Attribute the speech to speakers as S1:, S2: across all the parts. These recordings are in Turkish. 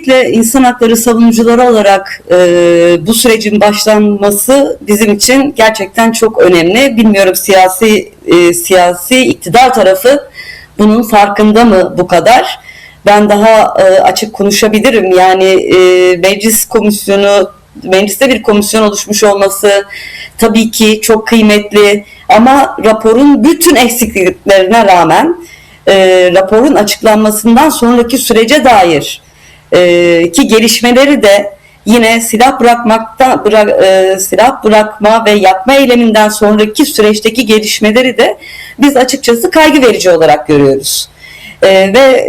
S1: öncelikle insan hakları savunucuları olarak bu sürecin başlanması bizim için gerçekten çok önemli. Bilmiyorum siyasi iktidar tarafı bunun farkında mı bu kadar? Ben daha açık konuşabilirim. Yani mecliste bir komisyon oluşmuş olması tabii ki çok kıymetli. Ama raporun bütün eksikliklerine rağmen raporun açıklanmasından sonraki sürece dair ki gelişmeleri de yine silah bırakma ve yakma eyleminden sonraki süreçteki gelişmeleri de biz açıkçası kaygı verici olarak görüyoruz. Ve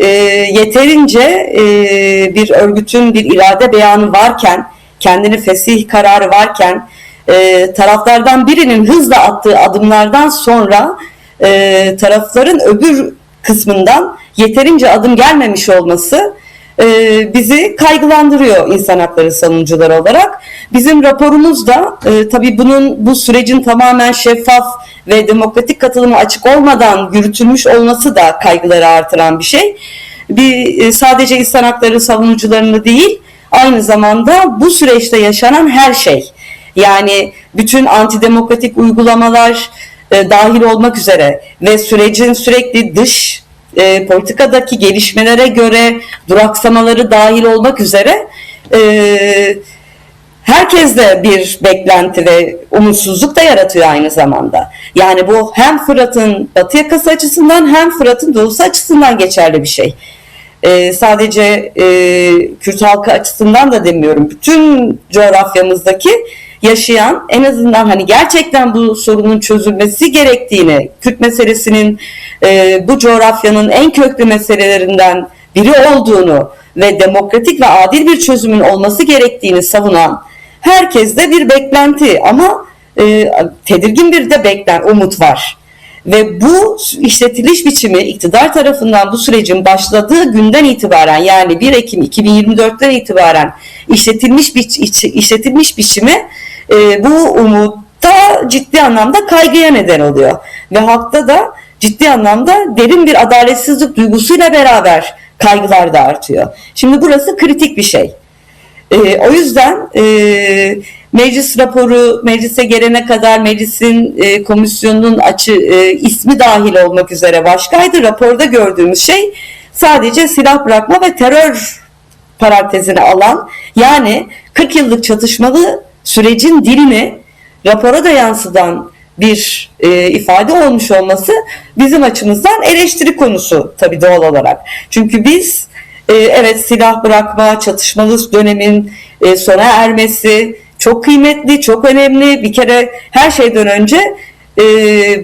S1: yeterince bir örgütün bir irade beyanı varken, kendini fesih kararı varken, taraflardan birinin hızla attığı adımlardan sonra tarafların öbür kısmından yeterince adım gelmemiş olması bizi kaygılandırıyor insan hakları savunucuları olarak. Bizim raporumuz da tabii bu sürecin tamamen şeffaf ve demokratik katılımı açık olmadan yürütülmüş olması da kaygıları artıran bir şey. Sadece insan hakları savunucularını değil, aynı zamanda bu süreçte yaşanan her şey, yani bütün antidemokratik uygulamalar dahil olmak üzere ve sürecin sürekli dış politikadaki gelişmelere göre duraksamaları dahil olmak üzere herkeste bir beklenti ve umutsuzluk da yaratıyor aynı zamanda. Yani bu hem Fırat'ın batı yakası açısından hem Fırat'ın doğusu açısından geçerli bir şey. Sadece Kürt halkı açısından da demiyorum. Bütün coğrafyamızdaki yaşayan, en azından hani gerçekten bu sorunun çözülmesi gerektiğini, Kürt meselesinin bu coğrafyanın en köklü meselelerinden biri olduğunu ve demokratik ve adil bir çözümün olması gerektiğini savunan herkeste bir beklenti, ama tedirgin bir de umut var. Ve bu işletiliş biçimi iktidar tarafından bu sürecin başladığı günden itibaren, yani 1 Ekim 2024'ten itibaren işletilmiş biçimi bu umutta ciddi anlamda kaygıya neden oluyor. Ve halkta da ciddi anlamda derin bir adaletsizlik duygusuyla beraber kaygılar da artıyor. Şimdi burası kritik bir şey. O yüzden meclis raporu meclise gelene kadar meclisin komisyonunun ismi dahil olmak üzere başkaydı. Raporda gördüğümüz şey sadece silah bırakma ve terör parantezine alan, yani 40 yıllık çatışmalı sürecin dilini rapora da yansıtan bir ifade olmuş olması bizim açımızdan eleştiri konusu tabii doğal olarak. Çünkü biz evet, silah bırakma, çatışmalı dönemin sona ermesi çok kıymetli, çok önemli. Bir kere her şeyden önce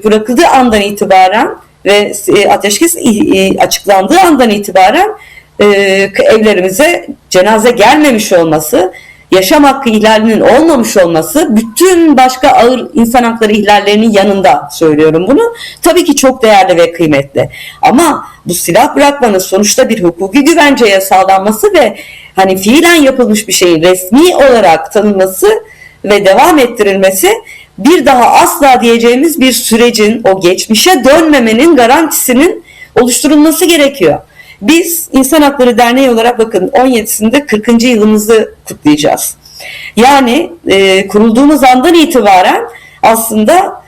S1: bırakıldığı andan itibaren ve ateşkes açıklandığı andan itibaren evlerimize cenaze gelmemiş olması, yaşam hakkı ihlalinin olmamış olması, bütün başka ağır insan hakları ihlallerinin yanında söylüyorum bunu, tabii ki çok değerli ve kıymetli. Ama bu silah bırakmanın sonuçta bir hukuki güvenceye sağlanması ve hani fiilen yapılmış bir şeyin resmi olarak tanınması ve devam ettirilmesi, bir daha asla diyeceğimiz bir sürecin, o geçmişe dönmemenin garantisinin oluşturulması gerekiyor. Biz İnsan Hakları Derneği olarak bakın 17'sinde 40. yılımızı kutlayacağız. Yani kurulduğumuz andan itibaren aslında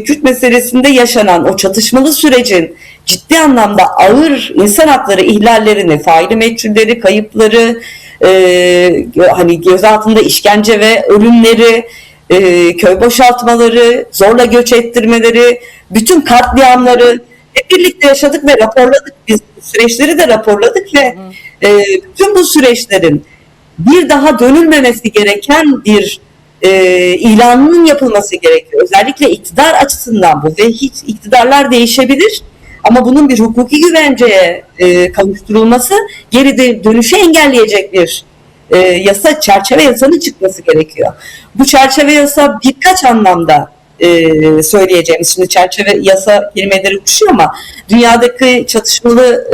S1: Kürt meselesinde yaşanan o çatışmalı sürecin ciddi anlamda ağır insan hakları ihlallerini, faili meçhulleri, kayıpları, hani gözaltında işkence ve ölümleri, köy boşaltmaları, zorla göç ettirmeleri, bütün katliamları hep birlikte yaşadık ve raporladık. Biz bu süreçleri de raporladık ve bütün bu süreçlerin bir daha dönülmemesi gereken bir ilanının yapılması gerekiyor. Özellikle iktidar açısından bu, ve hiç iktidarlar değişebilir ama bunun bir hukuki güvenceye kavuşturulması, geri dönüşü engelleyecek bir çerçeve yasanın çıkması gerekiyor. Bu çerçeve yasa birkaç anlamda söyleyeceğimiz, şimdi çerçeve yasa kelimeleri uçuyor ama dünyadaki çatışmalı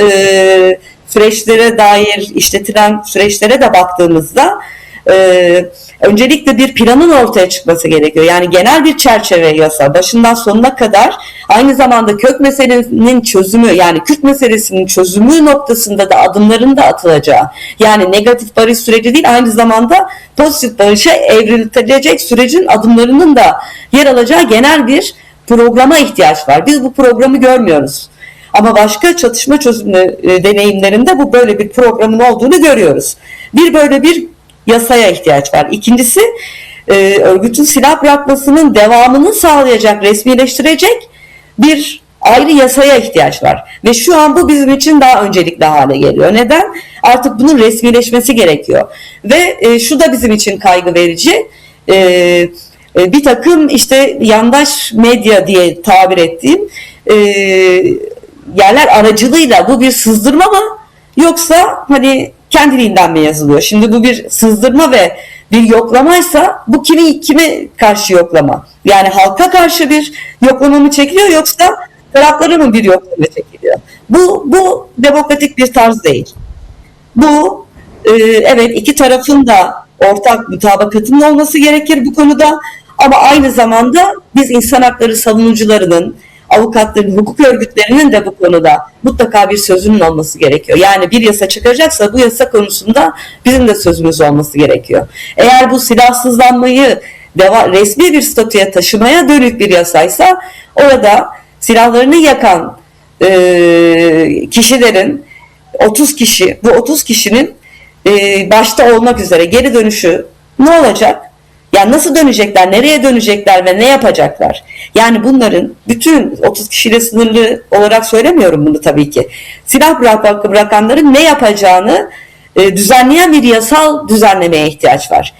S1: süreçlere dair işletilen süreçlere de baktığımızda öncelikle bir planın ortaya çıkması gerekiyor. Yani genel bir çerçeve yasa başından sonuna kadar, aynı zamanda kök meselenin çözümü, yani Kürt meselesinin çözümü noktasında da adımların da atılacağı, yani negatif barış süreci değil, aynı zamanda pozitif barışa evrilecek sürecin adımlarının da yer alacağı genel bir programa ihtiyaç var. Biz bu programı görmüyoruz. Ama başka çatışma çözümü deneyimlerinde bu böyle bir programın olduğunu görüyoruz. Böyle bir yasaya ihtiyaç var. İkincisi, örgütün silah bırakmasının devamını sağlayacak, resmileştirecek bir ayrı yasaya ihtiyaç var. Ve şu an bu bizim için daha öncelikli hale geliyor. Neden? Artık bunun resmileşmesi gerekiyor. Ve şu da bizim için kaygı verici. Bir takım işte yandaş medya diye tabir ettiğim yerler aracılığıyla bu bir sızdırma mı, yoksa hani kendiliğinden mi yazılıyor? Şimdi bu bir sızdırma ve bir yoklamaysa bu kime karşı yoklama? Yani halka karşı bir yoklama mı çekiliyor, yoksa taraflara mı bir yoklama çekiliyor? Bu demokratik bir tarz değil. Bu evet, iki tarafın da ortak mutabakatının olması gerekir bu konuda, ama aynı zamanda biz insan hakları savunucularının, avukatların, hukuk örgütlerinin de bu konuda mutlaka bir sözünün olması gerekiyor. Yani bir yasa çıkacaksa bu yasa konusunda bizim de sözümüz olması gerekiyor. Eğer bu silahsızlanmayı resmi bir statüye taşımaya dönük bir yasaysa, orada silahlarını yakan kişilerin 30 kişi, bu 30 kişinin başta olmak üzere geri dönüşü ne olacak? Yani nasıl dönecekler, nereye dönecekler ve ne yapacaklar? Yani bunların, bütün 30 kişiyle sınırlı olarak söylemiyorum bunu tabii ki. Silah bırakanların ne yapacağını düzenleyen bir yasal düzenlemeye ihtiyaç var.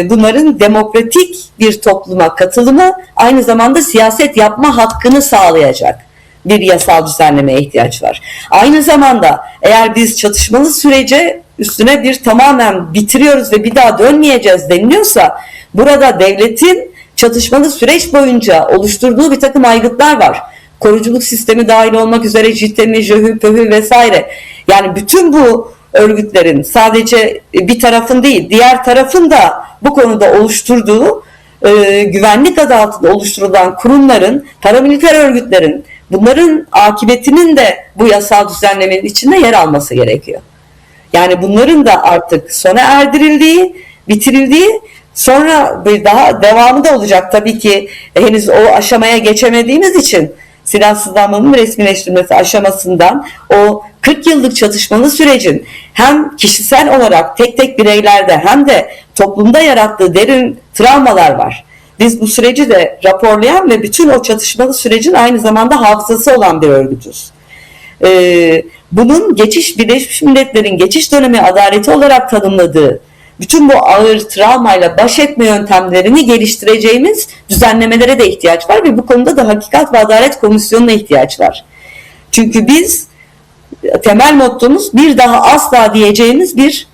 S1: Bunların demokratik bir topluma katılımı, aynı zamanda siyaset yapma hakkını sağlayacak bir yasal düzenlemeye ihtiyaç var. Aynı zamanda eğer biz çatışmalı sürece üstüne bir tamamen bitiriyoruz ve bir daha dönmeyeceğiz deniliyorsa, burada devletin çatışmalı süreç boyunca oluşturduğu bir takım aygıtlar var. Koruculuk sistemi dahil olmak üzere JITEM'i, JÖHÜ, PÖHÜ vesaire. Yani bütün bu örgütlerin sadece bir tarafın değil, diğer tarafın da bu konuda oluşturduğu güvenlik adı altında oluşturulan kurumların, paramiliter örgütlerin, bunların akıbetinin de bu yasal düzenlemenin içinde yer alması gerekiyor. Yani bunların da artık sona erdirildiği, bitirildiği, sonra bir daha devamı da olacak. Tabii ki henüz o aşamaya geçemediğimiz için silahsızlanmanın resmileştirilmesi aşamasından o 40 yıllık çatışmalı sürecin hem kişisel olarak tek tek bireylerde hem de toplumda yarattığı derin travmalar var. Biz bu süreci de raporlayan ve bütün o çatışmalı sürecin aynı zamanda hafızası olan bir örgütüz. Bunun Birleşmiş Milletler'in geçiş dönemi adaleti olarak tanımladığı bütün bu ağır travmayla baş etme yöntemlerini geliştireceğimiz düzenlemelere de ihtiyaç var ve bu konuda da Hakikat ve Adalet Komisyonu'na ihtiyaç var. Çünkü biz temel mottomuz bir daha asla diyeceğimiz bir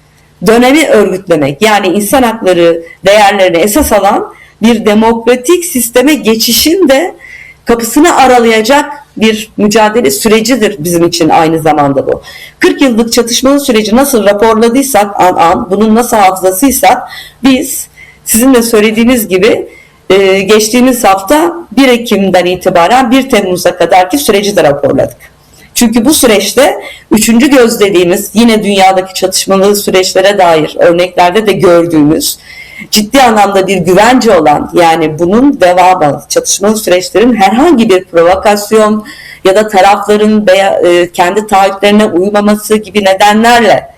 S1: dönemi örgütlemek. Yani insan hakları değerlerini esas alan bir demokratik sisteme geçişin de kapısını aralayacak bir mücadele sürecidir bizim için aynı zamanda bu. 40 yıllık çatışmalı süreci nasıl raporladıysak bunun nasıl hafızasıysak, biz sizin de söylediğiniz gibi geçtiğimiz hafta 1 Ekim'den itibaren 1 Temmuz'a kadarki süreci de raporladık. Çünkü bu süreçte üçüncü göz dediğimiz, yine dünyadaki çatışmalı süreçlere dair örneklerde de gördüğümüz ciddi anlamda bir güvence olan, yani bunun devamı, çatışmalı süreçlerin herhangi bir provokasyon ya da tarafların kendi taahhütlerine uymaması gibi nedenlerle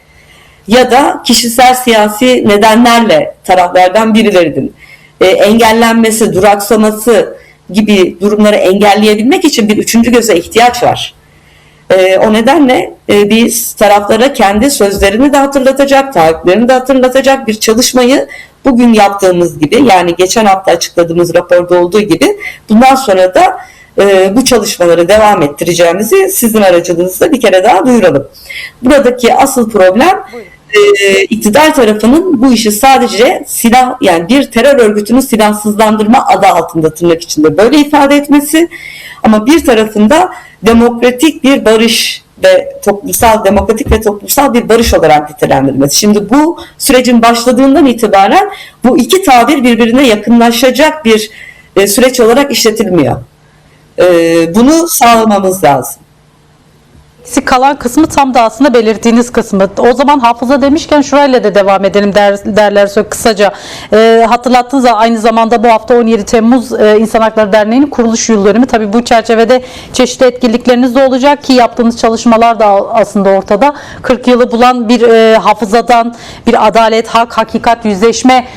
S1: ya da kişisel siyasi nedenlerle taraflardan birilerinin engellenmesi, duraksaması gibi durumları engelleyebilmek için bir üçüncü göze ihtiyaç var. O nedenle biz taraflara kendi sözlerini de hatırlatacak, taahhütlerini de hatırlatacak bir çalışmayı bugün yaptığımız gibi, yani geçen hafta açıkladığımız raporda olduğu gibi bundan sonra da bu çalışmaları devam ettireceğimizi sizin aracılığınızla bir kere daha duyuralım. Buradaki asıl problem iktidar tarafının bu işi sadece yani bir terör örgütünün silahsızlandırma adı altında, tırnak içinde böyle ifade etmesi, ama bir tarafında demokratik bir barış ve toplumsal, demokratik ve toplumsal bir barış olarak nitelendirilmesi. Şimdi bu sürecin başladığından itibaren bu iki tabir birbirine yakınlaşacak bir süreç olarak işletilmiyor. Bunu sağlamamız lazım.
S2: Eksik kalan kısmı tam da aslında belirttiğiniz kısmı. O zaman hafıza demişken şurayla da devam edelim derlerse kısaca. Hatırlattınız aynı zamanda bu hafta 17 Temmuz İnsan Hakları Derneği'nin kuruluş yıl dönümü. Tabii bu çerçevede çeşitli etkinlikleriniz de olacak ki yaptığınız çalışmalar da aslında ortada. 40 yılı bulan bir hafızadan, bir adalet, hak, hakikat, yüzleşme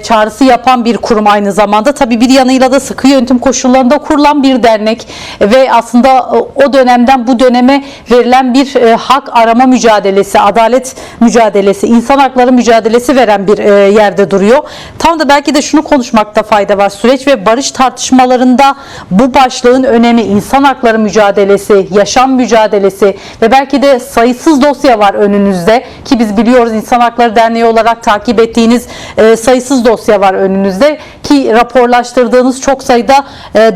S2: çağrısı yapan bir kurum aynı zamanda. Tabii bir yanıyla da sıkı yönetim koşullarında kurulan bir dernek ve aslında o dönemden bu döneme verilen bir hak arama mücadelesi, adalet mücadelesi, insan hakları mücadelesi veren bir yerde duruyor. Tam da belki de şunu konuşmakta fayda var. Süreç ve barış tartışmalarında bu başlığın önemi, insan hakları mücadelesi, yaşam mücadelesi ve belki de sayısız dosya var önünüzde ki biz biliyoruz İnsan Hakları Derneği olarak takip ettiğiniz sayısız dosya var önünüzde ki raporlaştırdığınız çok sayıda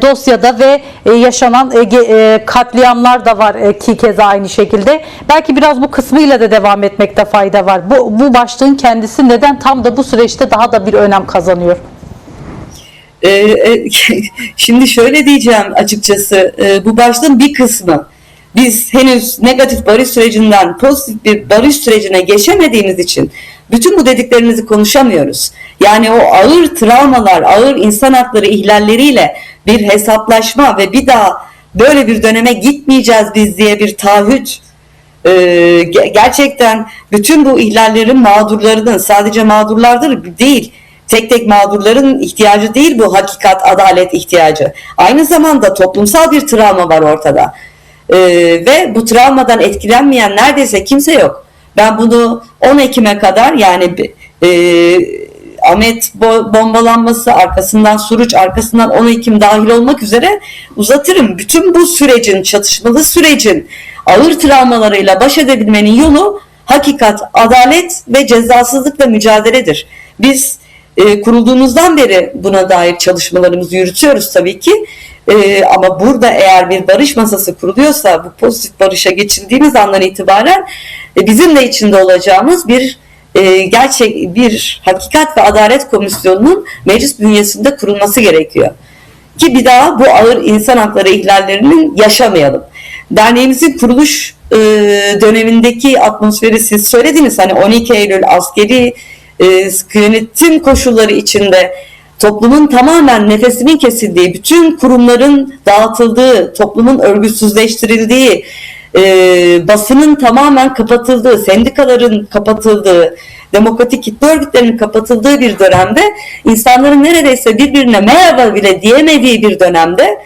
S2: dosyada ve yaşanan katliamlar da var ki keza aynı şekilde. Belki biraz bu kısmıyla da devam etmekte fayda var. Bu başlığın kendisi neden tam da bu süreçte daha da bir önem kazanıyor?
S1: Şimdi şöyle diyeceğim açıkçası, bu başlığın bir kısmı. Biz henüz negatif barış sürecinden pozitif bir barış sürecine geçemediğimiz için bütün bu dediklerinizi konuşamıyoruz. Yani o ağır travmalar, ağır insan hakları ihlalleriyle bir hesaplaşma ve bir daha böyle bir döneme gitmeyeceğiz biz diye bir taahhüt, gerçekten bütün bu ihlallerin mağdurlarının, sadece mağdurlardır değil, tek tek mağdurların ihtiyacı değil bu hakikat, adalet ihtiyacı. Aynı zamanda toplumsal bir travma var ortada. Ve bu travmadan etkilenmeyen neredeyse kimse yok. Ben bunu 10 Ekim'e kadar, yani Ahmet bombalanması, arkasından Suruç, arkasından 10 Ekim dahil olmak üzere uzatırım. Bütün bu sürecin, çatışmalı sürecin ağır travmalarıyla baş edebilmenin yolu hakikat, adalet ve cezasızlıkla mücadeledir. Biz kurulduğumuzdan beri buna dair çalışmalarımızı yürütüyoruz tabii ki. Ama burada eğer bir barış masası kuruluyorsa, bu pozitif barışa geçildiğimiz andan itibaren bizim de içinde olacağımız bir gerçek bir hakikat ve adalet komisyonunun meclis bünyesinde kurulması gerekiyor. Ki bir daha bu ağır insan hakları ihlallerinin yaşamayalım. Derneğimizin kuruluş dönemindeki atmosferi siz söylediniz. Hani 12 Eylül askeri yönetim koşulları içinde toplumun tamamen nefesinin kesildiği, bütün kurumların dağıtıldığı, toplumun örgütsüzleştirildiği, basının tamamen kapatıldığı, sendikaların kapatıldığı, demokratik kitle örgütlerinin kapatıldığı bir dönemde, insanların neredeyse birbirine merhaba bile diyemediği bir dönemde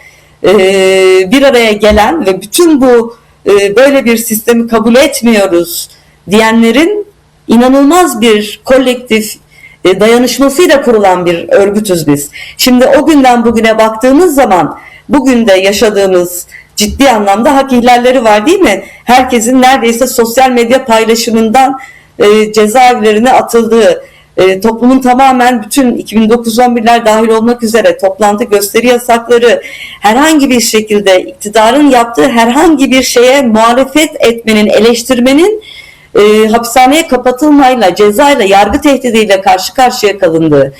S1: bir araya gelen ve bütün bu böyle bir sistemi kabul etmiyoruz diyenlerin inanılmaz bir kolektif dayanışmasıyla kurulan bir örgütüz biz. Şimdi o günden bugüne baktığımız zaman bugün de yaşadığımız ciddi anlamda hak ihlalleri var, değil mi? Herkesin neredeyse sosyal medya paylaşımından cezaevlerine atıldığı, toplumun tamamen bütün 2009-11'ler dahil olmak üzere toplantı, gösteri yasakları, herhangi bir şekilde iktidarın yaptığı herhangi bir şeye muhalefet etmenin, eleştirmenin hapishaneye kapatılmayla, cezayla, yargı tehdidiyle karşı karşıya kalındığı,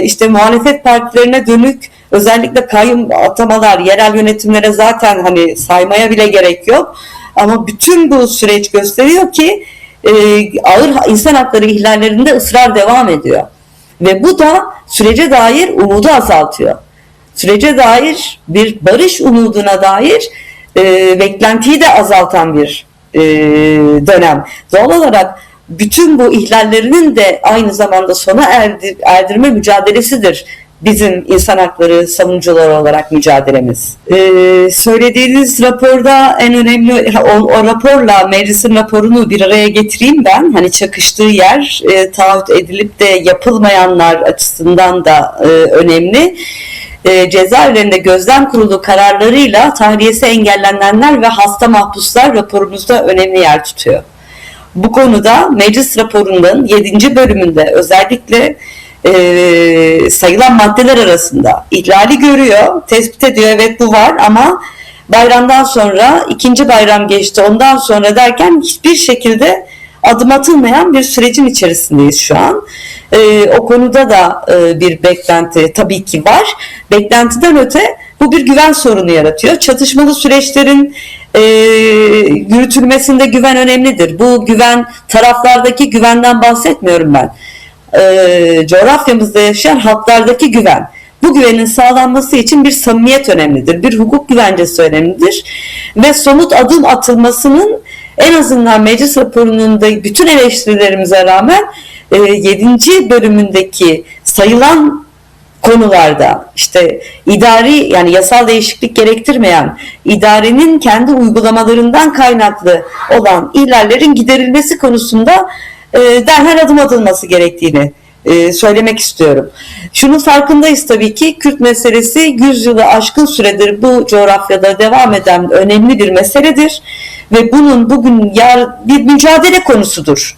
S1: işte muhalefet partilerine dönük özellikle kayyum atamalar, yerel yönetimlere zaten hani saymaya bile gerek yok. Ama bütün bu süreç gösteriyor ki ağır insan hakları ihlallerinde ısrar devam ediyor. Ve bu da sürece dair umudu azaltıyor. Sürece dair bir barış umuduna dair beklentiyi de azaltan bir dönem. Doğal olarak bütün bu ihlallerinin de aynı zamanda sona erdirme mücadelesidir bizim insan hakları savunucuları olarak mücadelemiz. Söylediğiniz raporda en önemli, o raporla meclisin raporunu bir araya getireyim ben. Hani çakıştığı yer taahhüt edilip de yapılmayanlar açısından da önemli. Cezaevlerinde gözlem kurulu kararlarıyla tahliyesi engellenenler ve hasta mahpuslar raporumuzda önemli yer tutuyor. Bu konuda meclis raporunun 7. bölümünde özellikle sayılan maddeler arasında ihlali görüyor, tespit ediyor, evet bu var ama bayramdan sonra ikinci bayram geçti, ondan sonra derken hiçbir şekilde adım atılmayan bir sürecin içerisindeyiz şu an. O konuda da bir beklenti tabii ki var. Beklentiden öte bu bir güven sorunu yaratıyor. Çatışmalı süreçlerin yürütülmesinde güven önemlidir. Bu güven, taraflardaki güvenden bahsetmiyorum ben. Coğrafyamızda yaşayan halklardaki güven. Bu güvenin sağlanması için bir samimiyet önemlidir. Bir hukuk güvencesi önemlidir. Ve somut adım atılmasının en azından meclis raporunun da bütün eleştirilerimize rağmen 7. bölümündeki sayılan konularda işte idari, yani yasal değişiklik gerektirmeyen idarenin kendi uygulamalarından kaynaklı olan ihlallerin giderilmesi konusunda derhal adım atılması gerektiğini söylemek istiyorum. Şunun farkındayız tabii ki, Kürt meselesi 100 yılı aşkın süredir bu coğrafyada devam eden önemli bir meseledir ve bunun bugün bir mücadele konusudur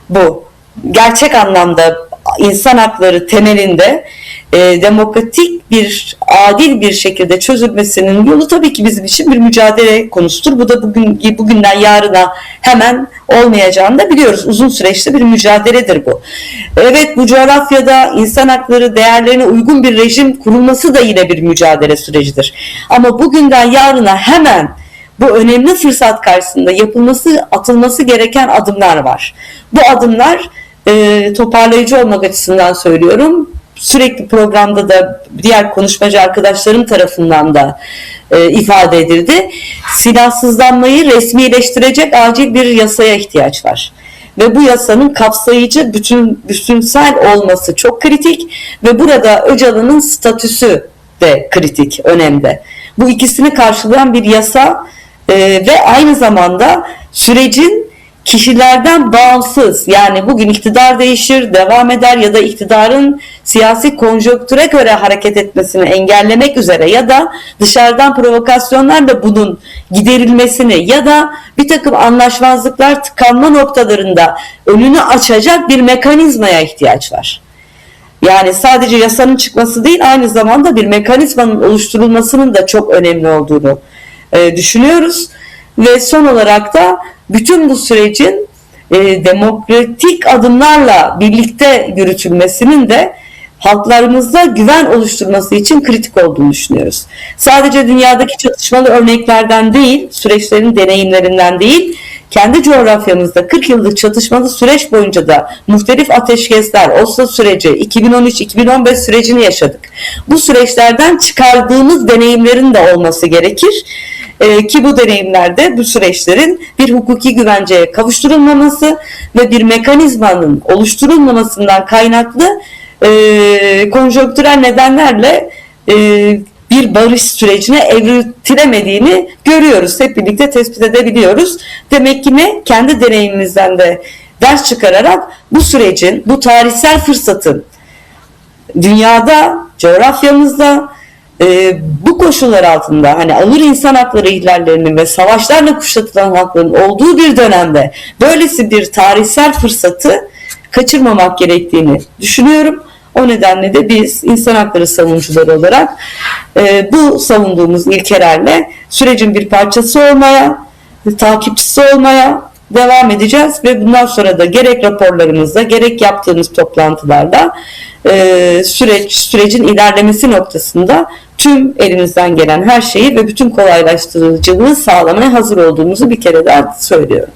S1: bu. Gerçek anlamda insan hakları temelinde demokratik bir, adil bir şekilde çözülmesinin yolu tabii ki bizim için bir mücadele konusudur. Bu da bugünden yarına hemen olmayacağını da biliyoruz. Uzun süreçte bir mücadeledir bu. Evet, bu coğrafyada insan hakları değerlerine uygun bir rejim kurulması da yine bir mücadele sürecidir. Ama bugünden yarına hemen bu önemli fırsat karşısında atılması gereken adımlar var. Bu adımlar toparlayıcı olmak açısından söylüyorum. Sürekli programda da diğer konuşmacı arkadaşlarım tarafından da ifade edildi. Silahsızlanmayı resmileştirecek acil bir yasaya ihtiyaç var. Ve bu yasanın kapsayıcı, bütünsel olması çok kritik ve burada Öcalan'ın statüsü de kritik önemde. Bu ikisini karşılayan bir yasa ve aynı zamanda sürecin kişilerden bağımsız, yani bugün iktidar değişir, devam eder ya da iktidarın siyasi konjonktüre göre hareket etmesini engellemek üzere ya da dışarıdan provokasyonlarla bunun giderilmesini ya da bir takım anlaşmazlıklar, tıkanma noktalarında önünü açacak bir mekanizmaya ihtiyaç var. Yani sadece yasanın çıkması değil, aynı zamanda bir mekanizmanın oluşturulmasının da çok önemli olduğunu düşünüyoruz. Ve son olarak da bütün bu sürecin demokratik adımlarla birlikte yürütülmesinin de halklarımızda güven oluşturması için kritik olduğunu düşünüyoruz. Sadece dünyadaki çatışmalı örneklerden değil, süreçlerin deneyimlerinden değil, kendi coğrafyamızda 40 yıllık çatışmalı süreç boyunca da muhtelif ateşkesler, Oslo süreci, 2013-2015 sürecini yaşadık. Bu süreçlerden çıkardığımız deneyimlerin de olması gerekir. Ki bu deneyimlerde bu süreçlerin bir hukuki güvenceye kavuşturulmaması ve bir mekanizmanın oluşturulmamasından kaynaklı konjonktürel nedenlerle bir barış sürecine evriltilemediğini görüyoruz. Hep birlikte tespit edebiliyoruz. Demek ki ne? Kendi deneyimimizden de ders çıkararak bu sürecin, bu tarihsel fırsatın dünyada, coğrafyamızda bu koşullar altında, hani ağır insan hakları ihlallerinin ve savaşlarla kuşatılan halkların olduğu bir dönemde böylesi bir tarihsel fırsatı kaçırmamak gerektiğini düşünüyorum. O nedenle de biz insan hakları savunucuları olarak bu savunduğumuz ilkelerle sürecin bir parçası olmaya, takipçisi olmaya devam edeceğiz ve bundan sonra da gerek raporlarımızda gerek yaptığımız toplantılarda sürecin ilerlemesi noktasında tüm elimizden gelen her şeyi ve bütün kolaylaştırıcılığı sağlamaya hazır olduğumuzu bir kere daha söylüyorum.